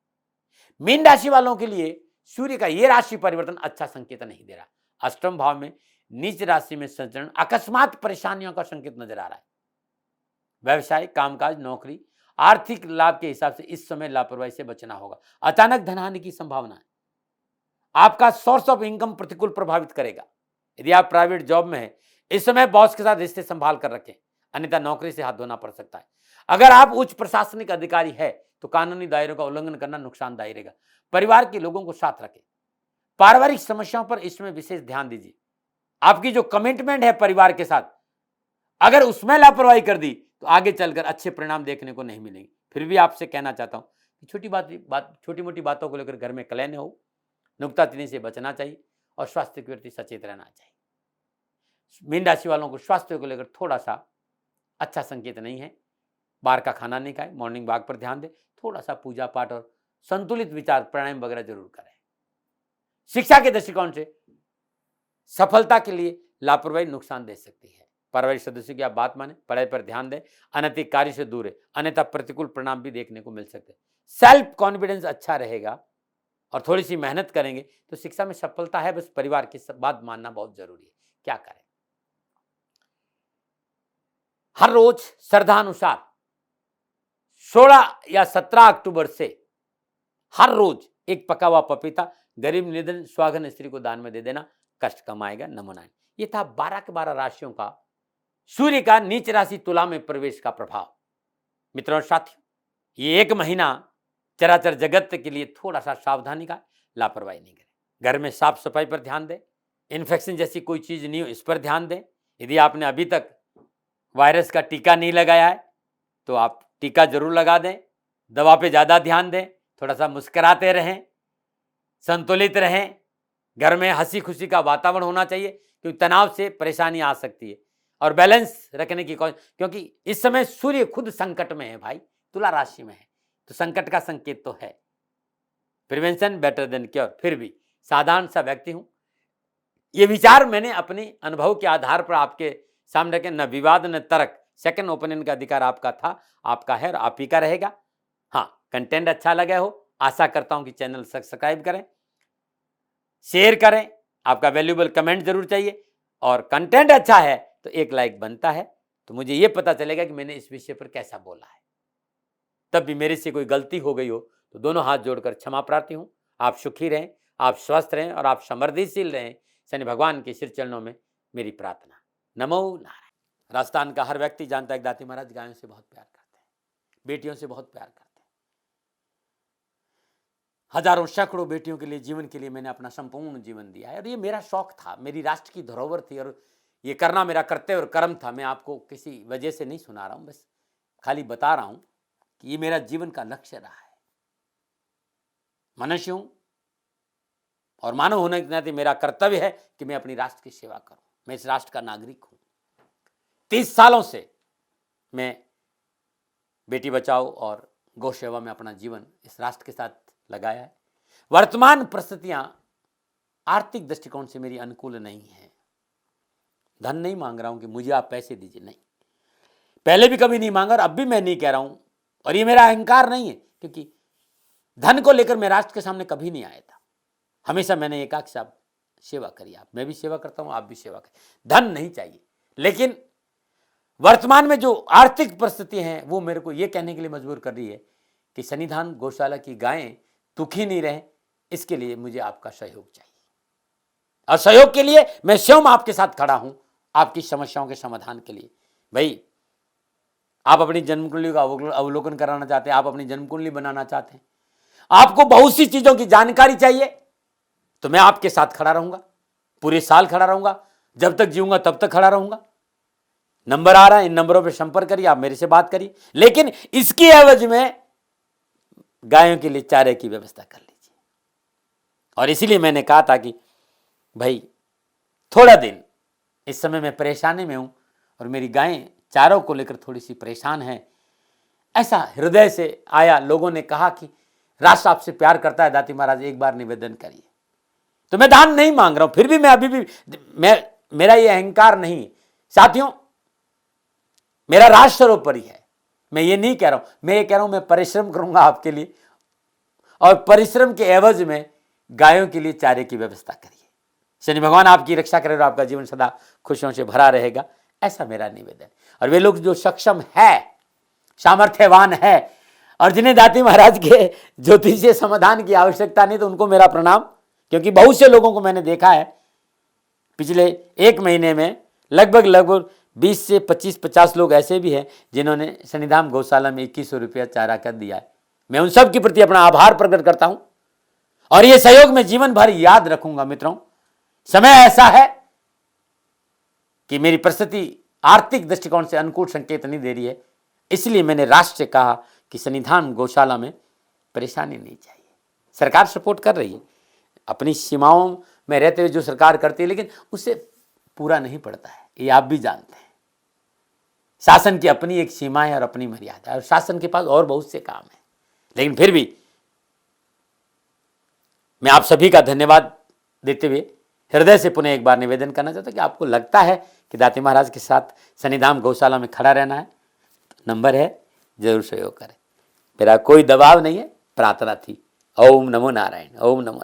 मीन राशि वालों के लिए सूर्य का यह राशि परिवर्तन अच्छा संकेत नहीं दे रहा। अष्टम भाव में नीच राशि में संचरण अकस्मात परेशानियों का संकेत नजर आ रहा है। व्यवसाय, कामकाज, नौकरी, आर्थिक लाभ के हिसाब से इस समय लापरवाही से बचना होगा। अचानक धनहानि की संभावना है। आपका सोर्स ऑफ इनकम प्रतिकूल प्रभावित करेगा। यदि आप प्राइवेट जॉब में हैं, इस समय बॉस के साथ रिश्ते संभाल कर रखें, अन्यथा नौकरी से हाथ धोना पड़ सकता है। अगर आप उच्च प्रशासनिक अधिकारी है तो कानूनी दायरों का उल्लंघन करना नुकसानदायी रहेगा। परिवार के लोगों को साथ रखें। पारिवारिक समस्याओं पर इसमें विशेष ध्यान दीजिए। आपकी जो कमिटमेंट है परिवार के साथ, अगर उसमें लापरवाही कर दी तो आगे चलकर अच्छे परिणाम देखने को नहीं मिलेंगे। फिर भी आपसे कहना चाहता हूं कि छोटी मोटी बातों को लेकर घर में कलह न हो, नुक्ताचीनी से बचना चाहिए और स्वास्थ्य के प्रति सचेत रहना चाहिए। मीन राशि वालों को स्वास्थ्य को लेकर थोड़ा सा अच्छा संकेत नहीं है। बाहर का खाना नहीं खाए, मॉर्निंग वॉक पर ध्यान दें, थोड़ा सा पूजा पाठ और संतुलित विचार प्राणायाम वगैरह जरूर करें। शिक्षा के दृष्टिकोण से सफलता के लिए लापरवाही नुकसान दे सकती है। पारिवारिक सदस्यों की आप बात माने, पढ़ाई पर ध्यान दें, अनैतिक कार्य से दूर है, अन्यथा प्रतिकूल परिणाम भी देखने को मिल सकते हैं। सेल्फ कॉन्फिडेंस अच्छा रहेगा और थोड़ी सी मेहनत करेंगे तो शिक्षा में सफलता है। बस परिवार की बात मानना बहुत जरूरी है। क्या करें? हर रोज श्रद्धानुसार 16 या 17 अक्टूबर से हर रोज एक पका हुआ पपीता गरीब निर्धन स्वागन स्त्री को दान में दे देना, कष्ट कम आएगा। नमो नारायण। ये था 12 के 12 राशियों का सूर्य का नीच राशि तुला में प्रवेश का प्रभाव। मित्रों और साथियों, ये एक महीना चराचर जगत के लिए थोड़ा सा सावधानी का, लापरवाही नहीं करें। घर में साफ सफाई पर ध्यान दें, इन्फेक्शन जैसी कोई चीज नहीं हो इस पर ध्यान दें। यदि आपने अभी तक वायरस का टीका नहीं लगाया है तो आप टीका जरूर लगा दें। दवा पे ज्यादा ध्यान दें, थोड़ा सा मुस्कुराते रहें, संतुलित रहें। घर में हंसी खुशी का वातावरण होना चाहिए क्योंकि तनाव से परेशानी आ सकती है। और बैलेंस रखने की कोशिश, क्योंकि इस समय सूर्य खुद संकट में है भाई, तुला राशि में है, तो संकट का संकेत तो है। Prevention better than cure. फिर भी साधारण सा व्यक्ति हूं, ये विचार मैंने अपने अनुभव के आधार पर आपके सामने रखे। न विवाद न तर्क, सेकंड ओपिनियन का अधिकार आपका था, आपका है और आप ही का रहेगा। हाँ, कंटेंट अच्छा लगा हो, आशा करता हूं कि चैनल सब्सक्राइब करें, शेयर करें, आपका वैल्यूएबल कमेंट जरूर चाहिए, और कंटेंट अच्छा है तो एक लाइक बनता है, तो मुझे यह पता चलेगा कि मैंने इस विषय पर कैसा बोला है। तब भी मेरे से कोई गलती हो गई हो तो दोनों हाथ जोड़कर क्षमा प्रार्थी हूं। आप सुखी रहें, आप स्वस्थ रहें और आप समृद्धिशील रहें, शनि भगवान के सिर चरणों में मेरी प्रार्थना। नमो नारायण। राजस्थान का हर व्यक्ति जानता है कि दाती महाराज गायों से बहुत प्यार करते हैं, बेटियों से बहुत प्यार करते हैं। हजारों सैकड़ों बेटियों के लिए, जीवन के लिए मैंने अपना संपूर्ण जीवन दिया है और ये मेरा शौक था, मेरी राष्ट्र की धरोहर थी और ये करना मेरा कर्तव्य और कर्म था। मैं आपको किसी वजह से नहीं सुना रहा हूं, बस खाली बता रहा हूं कि ये मेरा जीवन का लक्ष्य रहा है। मनुष्य हूं और मानव होने के नाते मेरा कर्तव्य है कि मैं अपनी राष्ट्र की सेवा करूं। मैं इस राष्ट्र का नागरिक हूं। 30 सालों से मैं बेटी बचाओ और गौ सेवा में अपना जीवन इस राष्ट्र के साथ लगाया है। वर्तमान परिस्थितियां आर्थिक दृष्टिकोण से मेरी अनुकूल नहीं है। धन नहीं मांग रहा हूं कि मुझे आप पैसे दीजिए, नहीं, पहले भी कभी नहीं मांगा और अब भी मैं नहीं कह रहा हूं, और ये मेरा अहंकार नहीं है, क्योंकि धन को लेकर मैं राष्ट्र के सामने कभी नहीं आया था। हमेशा मैंने एक साहब सेवा करी, आप, मैं भी सेवा करता हूं, आप भी सेवा करें। धन नहीं चाहिए, लेकिन वर्तमान में जो आर्थिक परिस्थिति है वो मेरे को ये कहने के लिए मजबूर कर रही है कि सन्निधान गौशाला की गायें दुखी नहीं रहे, इसके लिए मुझे आपका सहयोग चाहिए। और सहयोग के लिए मैं स्वयं आपके साथ खड़ा हूं, आपकी समस्याओं के समाधान के लिए। भाई, आप अपनी जन्म कुंडली का अवलोकन कराना चाहते हैं, आप अपनी जन्म कुंडली बनाना चाहते हैं, आपको बहुत सी चीजों की जानकारी चाहिए, तो मैं आपके साथ खड़ा रहूंगा, पूरे साल खड़ा रहूंगा, जब तक जीऊंगा तब तक खड़ा रहूंगा। नंबर आ रहा है, इन नंबरों पर संपर्क करिए, आप मेरे से बात करिए, लेकिन इसकी एवज में गायों के लिए चारे की व्यवस्था कर लीजिए। और इसीलिए मैंने कहा था कि भाई थोड़ा दिन, इस समय मैं परेशानी में हूं और मेरी गायें चारों को लेकर थोड़ी सी परेशान है, ऐसा हृदय से आया। लोगों ने कहा कि राष्ट्र आपसे प्यार करता है दाती महाराज, एक बार निवेदन करिए। तो मैं दान नहीं मांग रहा हूं, फिर भी मैं अभी भी मेरा ये अहंकार नहीं है साथियों, मेरा राष्ट्र सर्वोपरि है। मैं ये नहीं कह रहा हूं, मैं ये कह रहा हूं मैं परिश्रम करूंगा आपके लिए, और परिश्रम के एवज में गायों के लिए चारे की व्यवस्था करिए। शनि भगवान आपकी रक्षा करे और आपका जीवन सदा खुशियों से भरा रहेगा, ऐसा मेरा निवेदन। और वे लोग जो सक्षम है, सामर्थ्यवान है, और जिन्हें दाती महाराज के ज्योतिषीय समाधान की आवश्यकता नहीं, तो उनको मेरा प्रणाम, क्योंकि बहुत से लोगों को मैंने देखा है पिछले एक महीने में लगभग 20 से 25-50 लोग ऐसे भी हैं जिन्होंने शनिधाम गौशाला में 2100 रुपया चारा कर दिया है। मैं उन सब के प्रति अपना आभार प्रकट करता हूं, और यह सहयोग मैं जीवन भर याद रखूंगा। मित्रों, समय ऐसा है कि मेरी परिस्थिति आर्थिक दृष्टिकोण से अनुकूल संकेत नहीं दे रही है, इसलिए मैंने राष्ट्र से कहा कि शनिधाम गौशाला में परेशानी नहीं चाहिए। सरकार सपोर्ट कर रही है, अपनी सीमाओं में रहते हुए जो सरकार करती है, लेकिन उससे पूरा नहीं पड़ता है, ये आप भी जानते हैं। शासन की अपनी एक सीमा है और अपनी मर्यादा है, और शासन के पास और बहुत से काम है। लेकिन फिर भी मैं आप सभी का धन्यवाद देते हुए हृदय से पुनः एक बार निवेदन करना चाहता हूं कि आपको लगता है कि दाती महाराज के साथ शनिधाम गौशाला में खड़ा रहना है, तो नंबर है, जरूर सहयोग करें। मेरा कोई दबाव नहीं है, प्रार्थना थी। ओम नमो नारायण, ओम नमो।